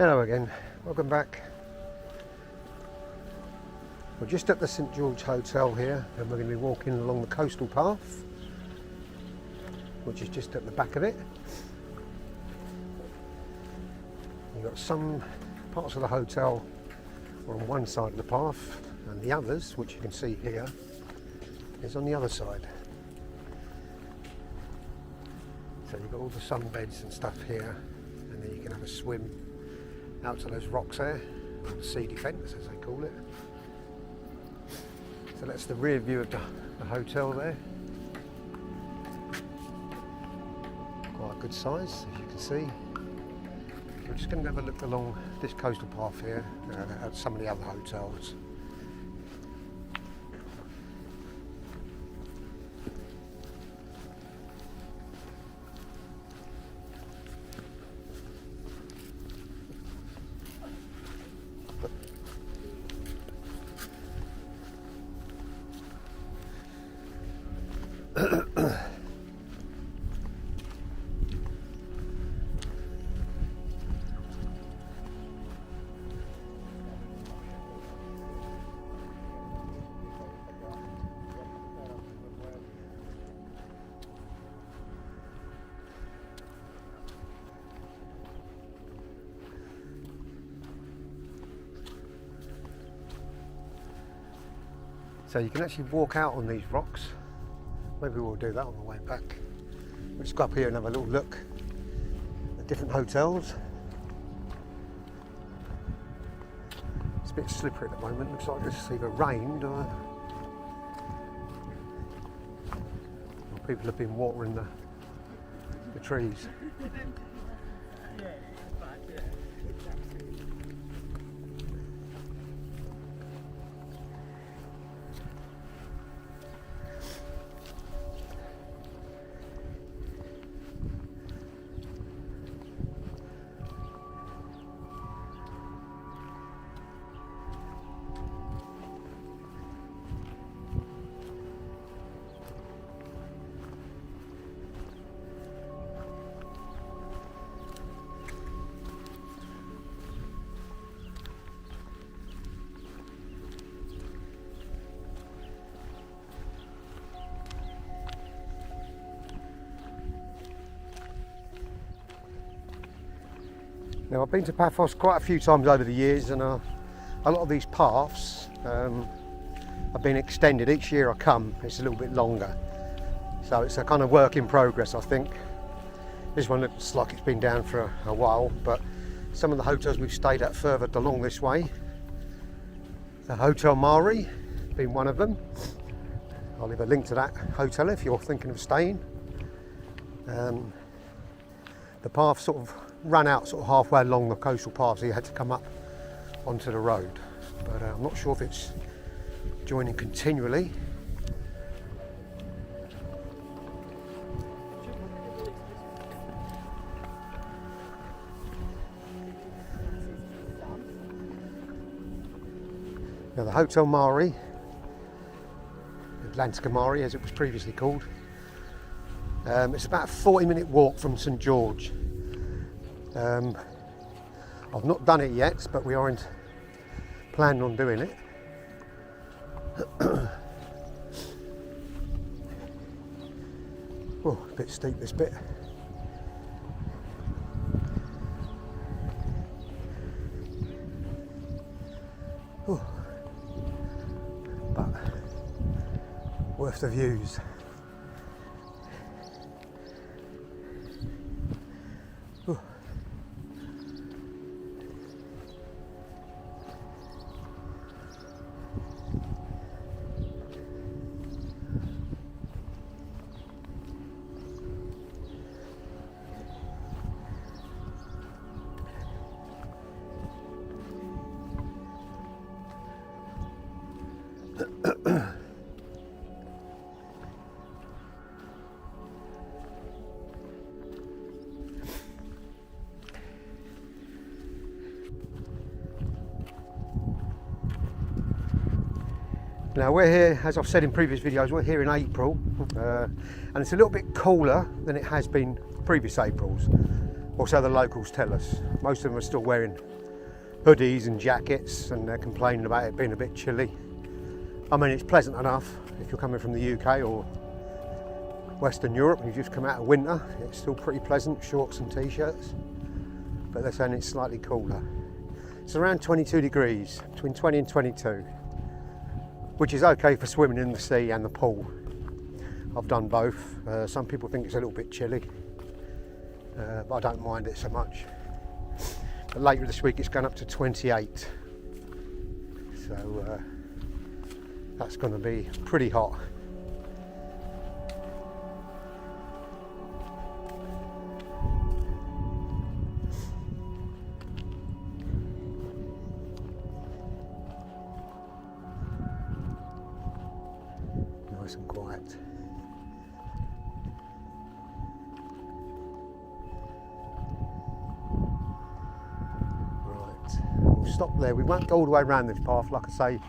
Hello again, welcome back. We're just at the St George Hotel here, and we're going to be walking along the coastal path, which is just at the back of it. You've got some parts of the hotel are on one side of the path, and the others, which you can see here, is on the other side. So you've got all the sunbeds and stuff here, and then you can have a swim out to those rocks there, or the sea defence as they call it. So that's the rear view of the hotel there. Quite a good size, as you can see. We're just going to have a look along this coastal path here at some of the other hotels. So you can actually walk out on these rocks. Maybe we'll do that on the way back. We'll just go up here and have a little look at different hotels. It's a bit slippery at the moment. Looks like it's either rained or people have been watering the trees. Now I've been to Paphos quite a few times over the years, and a lot of these paths have been extended. Each year I come, it's a little bit longer. So it's a kind of work in progress, I think. This one looks like it's been down for a while, but some of the hotels we've stayed at further along this way, the Hotel Mari being one of them. I'll leave a link to that hotel if you're thinking of staying. The path sort of ran out sort of halfway along the coastal path, so you had to come up onto the road. But I'm not sure if it's joining continually. Now the Hotel Mari, Atlantica Mari as it was previously called, it's about a 40-minute walk from St George. I've not done it yet, but we aren't planning on doing it. Oh, a bit steep this bit. Oh, but worth the views. Now we're here, as I've said in previous videos, we're here in April, and it's a little bit cooler than it has been previous Aprils. or so the locals tell us. Most of them are still wearing hoodies and jackets, and they're complaining about it being a bit chilly. I mean, it's pleasant enough if you're coming from the UK or Western Europe and you've just come out of winter. It's still pretty pleasant, shorts and t-shirts, but they're saying it's slightly cooler. It's around 22 degrees, between 20 and 22, which is okay for swimming in the sea and the pool. I've done both. Some people think it's a little bit chilly, but I don't mind it so much. But later this week it's going up to 28, so that's going to be pretty hot. Nice and quiet. We'll stop there. We won't go all the way around this path. Like I say,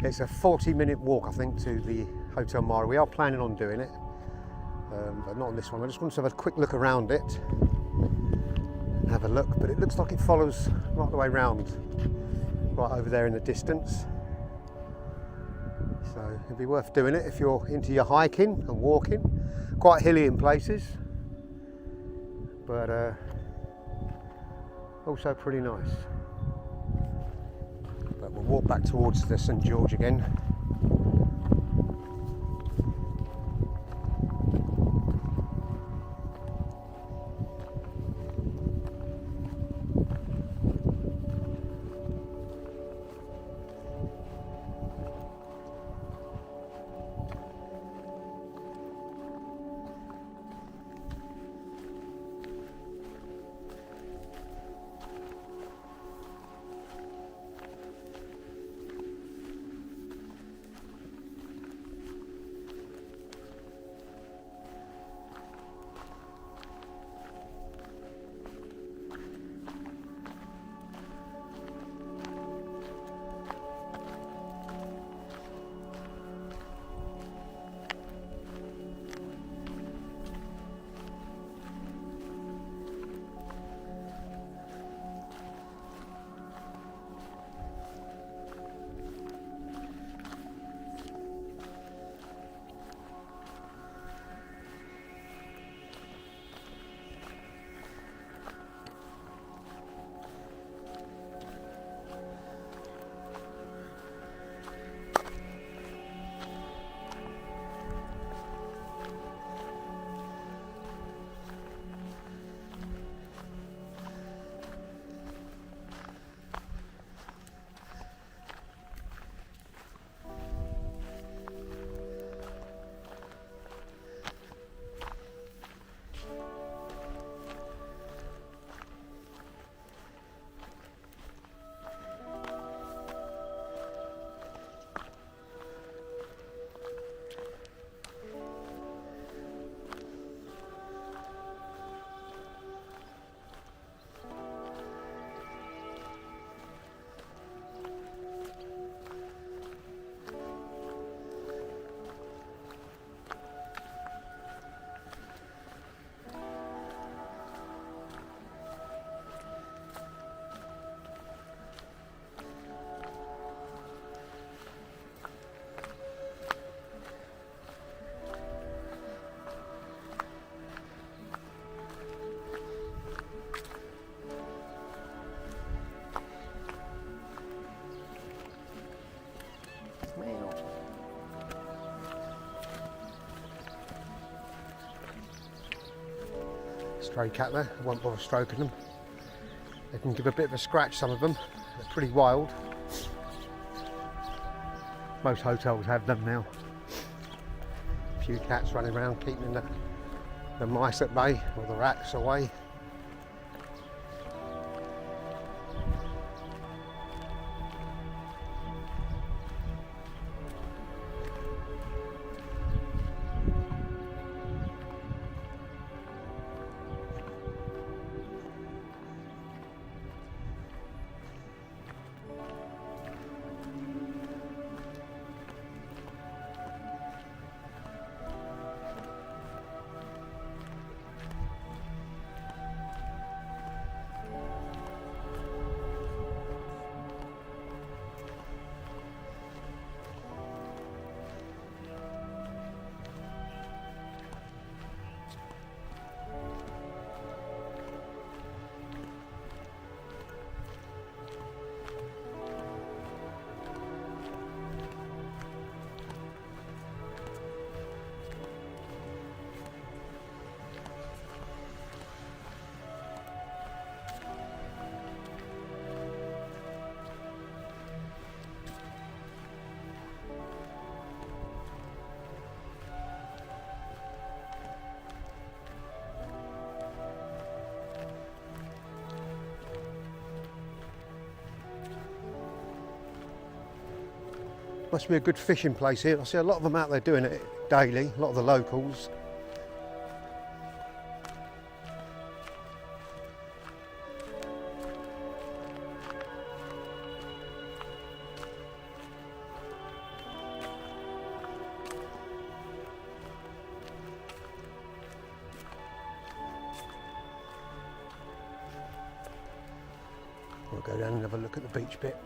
it's a 40-minute walk, I think, to the Hotel Mara. We are planning on doing it, but not on this one. I just wanted to have a quick look around it and have a look, but it looks like it follows right the way round, right over there in the distance. So it'd be worth doing it if you're into your hiking and walking. Quite hilly in places, but also pretty nice. But we'll walk back towards the St George again. Stray cat there, I won't bother stroking them. They can give a bit of a scratch, some of them. They're pretty wild. Most hotels have them now. A few cats running around keeping the mice at bay or the rats away. Must be a good fishing place here. I see a lot of them out there doing it daily, a lot of the locals. We'll go down and have a look at the beach bit.